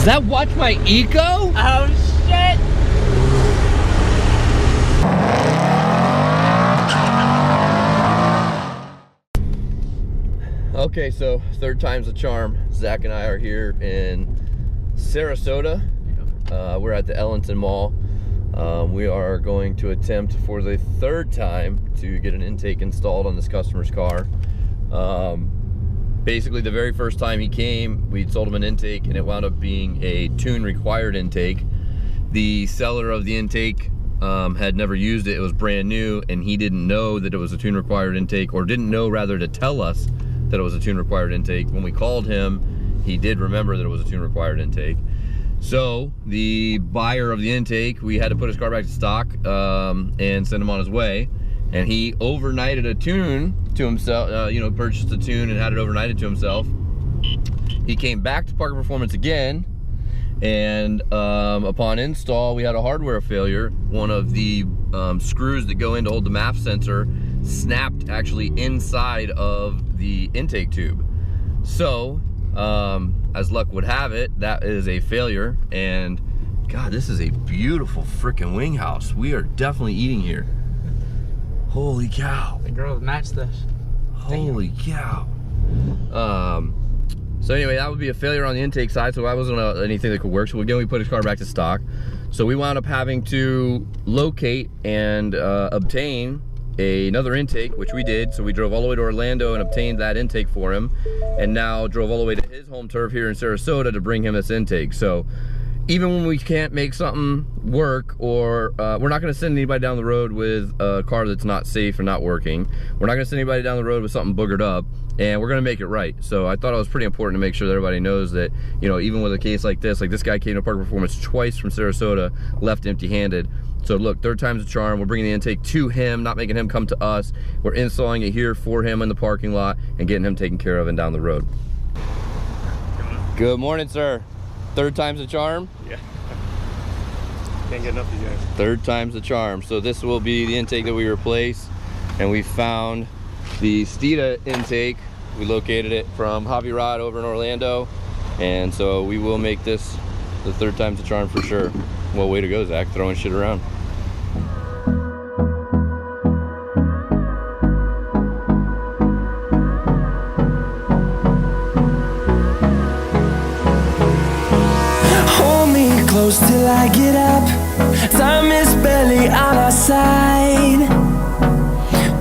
that Watch My Eco? Oh shit! Okay, so third time's the charm. Zach and I are here in Sarasota. We're at the Ellington Mall. We are going to attempt for the third time to get an intake installed on this customer's car. Basically, the very first time he came, we sold him an intake and it wound up being a tune required intake. The seller of the intake had never used it. It was brand new and he didn't know that it was a tune required intake, or didn't know rather to tell us that it was a tune required intake. When we called him, he did remember that it was a tune required intake. So the buyer of the intake, we had to put his car back to stock and send him on his way. And he overnighted a tune to himself, you know, purchased a tune and had it overnighted to himself. He came back to Parker Performance again, and upon install, we had a hardware failure. One of the screws that go in to hold the MAP sensor snapped actually inside of the intake tube. So, as luck would have it, that is a failure. And God, this is a beautiful freaking wing house. We are definitely eating here. Holy cow. The girls match this. Holy cow. So anyway, that would be a failure on the intake side, so that wasn't anything that could work. So again, we put his car back to stock. So we wound up having to locate and obtain another intake, which we did. So we drove all the way to Orlando and obtained that intake for him, and now drove all the way to his home turf here in Sarasota to bring him this intake. So even when we can't make something work, or we're not going to send anybody down the road with a car that's not safe or not working. We're not going to send anybody down the road with something boogered up, and we're going to make it right. So I thought it was pretty important to make sure that everybody knows that, you know, even with a case like this guy came to Parker Performance twice from Sarasota, left empty-handed. So look, third time's a charm. We're bringing the intake to him, not making him come to us. We're installing it here for him in the parking lot and getting him taken care of and down the road. Good morning, sir. Third time's a charm? Yeah. Can't get enough of you guys. Third time's the charm. So this will be the intake that we replaced, and we found the Steeda intake. We located it from Hobby Rod over in Orlando, and so we will make this the third time's the charm for sure. Well, way to go, Zach, throwing shit around. Close till I get up, time is barely on our side.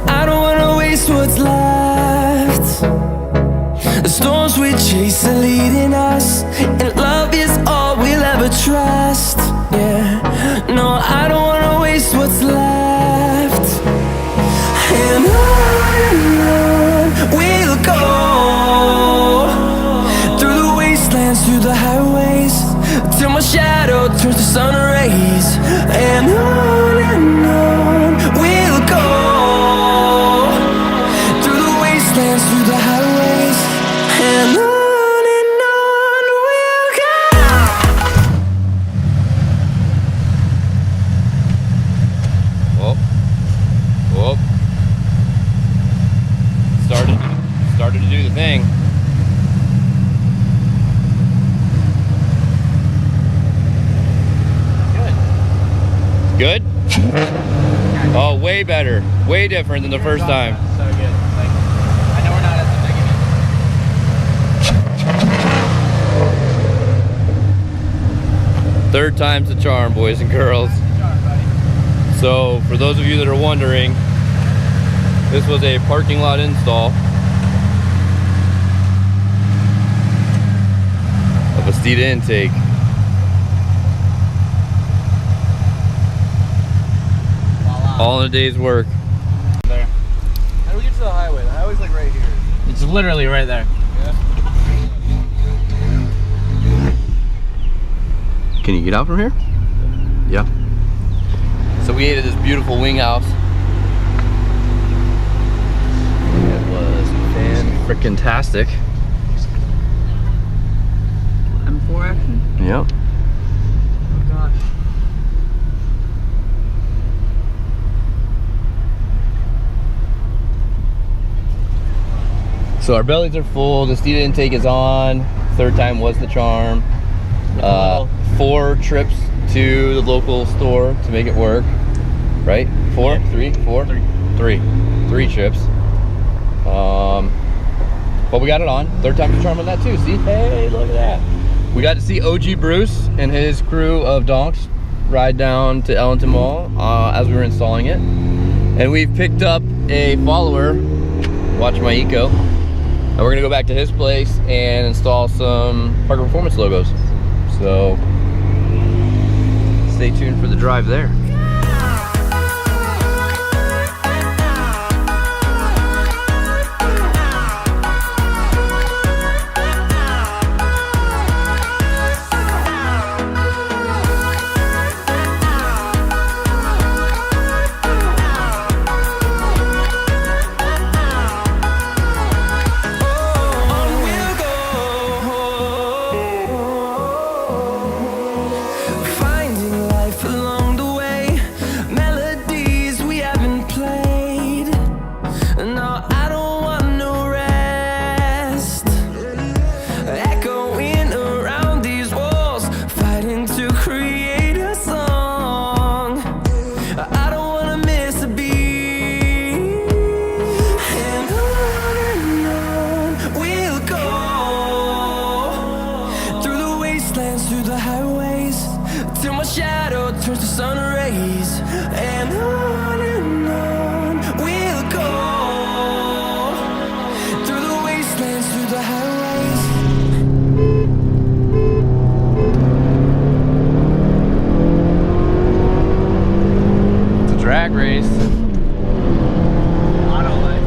I don't wanna waste what's left. The storms we chase are leading us, and love is all we'll ever trust. Yeah, no, I don't wanna waste what's left. And on we'll go, through the wastelands, through the highways, till my shadow turns to sun rays. And on we'll go, through the wastelands, through the highways, and on we'll go. Whoa. Started to do the thing. Good? Oh, way better. Way different than the first time. So good. Like, I know we're not at the beginning. Third time's the charm, boys and girls. So, for those of you that are wondering, this was a parking lot install of a Steeda intake. All in a day's work. There. How do we get to the highway? The highway's like right here. It's literally right there. Yeah. Can you get out from here? Yeah. So we ate at this beautiful wing house. It was fan-frickin-tastic. M4 action? Yep. Oh gosh. So our bellies are full, the Steeda intake is on, third time was the charm. 4 trips to the local store to make it work, right? 4, Yeah. 3, 4, 3 trips. But we got it on. Third time's a charm on that too. See, hey, look at that. We got to see OG Bruce and his crew of donks ride down to Ellington Mall as we were installing it, and we've picked up a follower. Watch my eco. And we're gonna go back to his place and install some Parker Performance logos. So stay tuned for the drive there. Finding life along the way, melodies we haven't played. No, I don't want no rest. Echoing around these walls, fighting to create a song. I don't wanna miss a beat. And on we'll go, through the wastelands, through the highways, till my shadow turns to sun rays. And on we'll go, through the wastelands, through the highways. It's a drag race. Auto life.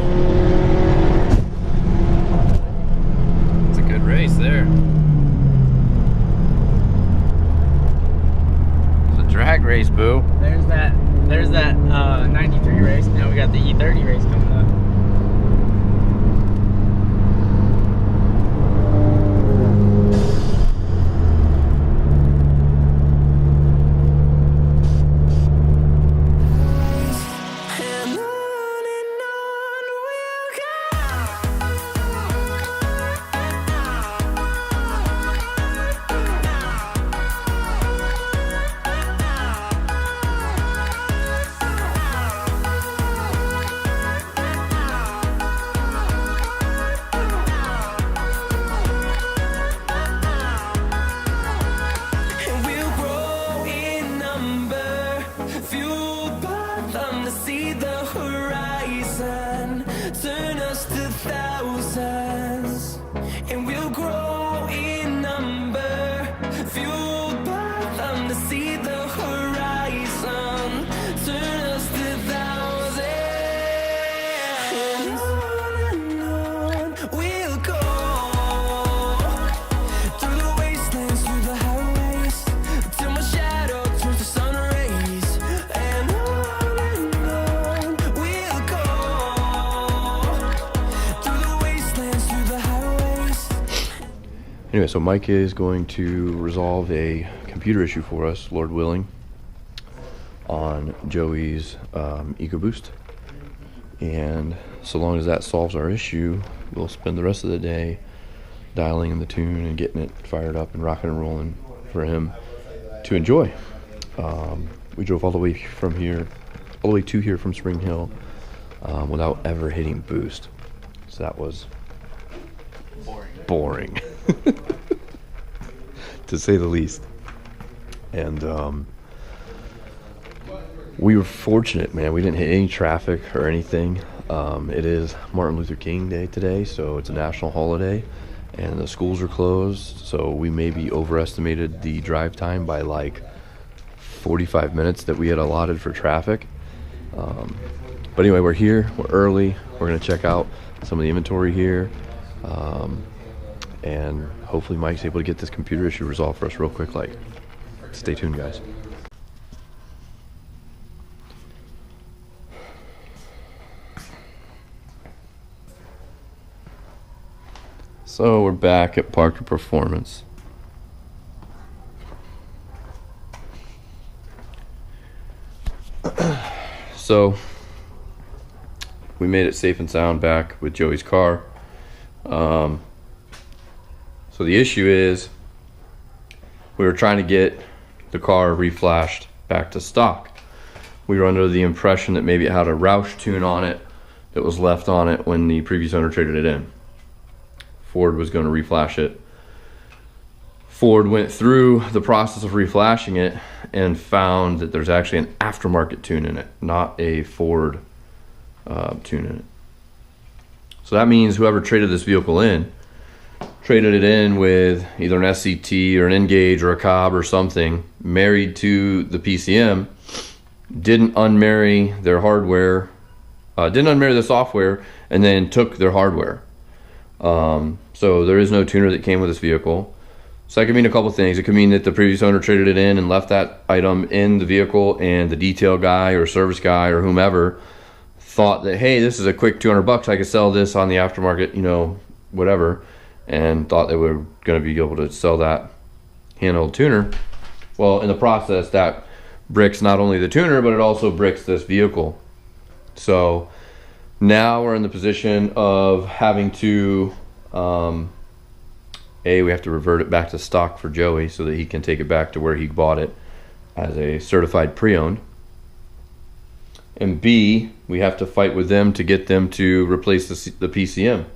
It's a good race there. It's a drag race, boo. There's that 93 race. Now we got the E30 race coming up. And on we'll go. And we'll grow in number, fueled by them to see the horizon, turn us to thousands. And we'll grow in number, fueled by them to see the horizon, turn us to thousands. And on we'll go, through the wastelands, through the highways, till my shadow turns to sun rays. And on we'll go, through the wastelands, through the highways. Anyway, so Mike is going to resolve a computer issue for us, Lord willing, on Joey's EcoBoost. And so long as that solves our issue, we'll spend the rest of the day dialing in the tune and getting it fired up and rocking and rolling for him to enjoy. We drove all the way from here, all the way to here from Spring Hill, without ever hitting boost. So that was boring. To say the least. And we were fortunate, man. We didn't hit any traffic or anything. It is Martin Luther King Day today, so it's a national holiday, and the schools are closed, so we maybe overestimated the drive time by like 45 minutes that we had allotted for traffic. But anyway, we're here, we're early, we're gonna check out some of the inventory here, and hopefully Mike's able to get this computer issue resolved for us real quick. Like, stay tuned, guys. So we're back at Parker Performance. So we made it safe and sound back with Joey's car. So the issue is we were trying to get the car reflashed back to stock. We were under the impression that maybe it had a Roush tune on it that was left on it when the previous owner traded it in. Ford was going to reflash it. Ford went through the process of reflashing it and found that there's actually an aftermarket tune in it, not a Ford tune in it. So that means whoever traded this vehicle in, traded it in with either an SCT or an Engage or a Cobb or something, married to the PCM, didn't unmarry their hardware, didn't unmarry the software, and then took their hardware. So there is no tuner that came with this vehicle. So that could mean a couple things. It could mean that the previous owner traded it in and left that item in the vehicle, and the detail guy or service guy or whomever thought that, hey, this is a quick $200, I could sell this on the aftermarket, you know, whatever, and thought they were going to be able to sell that handheld tuner. Well, in the process, that bricks not only the tuner, but it also bricks this vehicle. So now we're in the position of having to, we have to revert it back to stock for Joey so that he can take it back to where he bought it as a certified pre-owned. And B, we have to fight with them to get them to replace the PCM.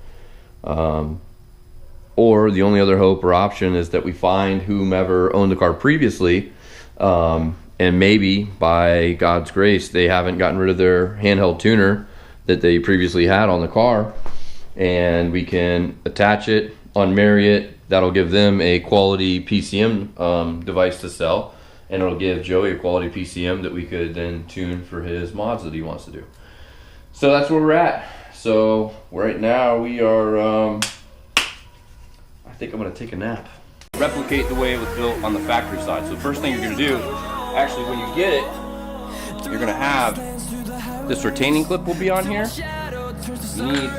Or the only other hope or option is that we find whomever owned the car previously, and maybe by God's grace they haven't gotten rid of their handheld tuner that they previously had on the car, and we can attach it, unmarry it. That'll give them a quality PCM device to sell, and it'll give Joey a quality PCM that we could then tune for his mods that he wants to do. So that's where we're at. So right now we are, I think I'm gonna take a nap. Replicate the way it was built on the factory side. So the first thing you're gonna do, actually when you get it, you're gonna have this retaining clip will be on here. You need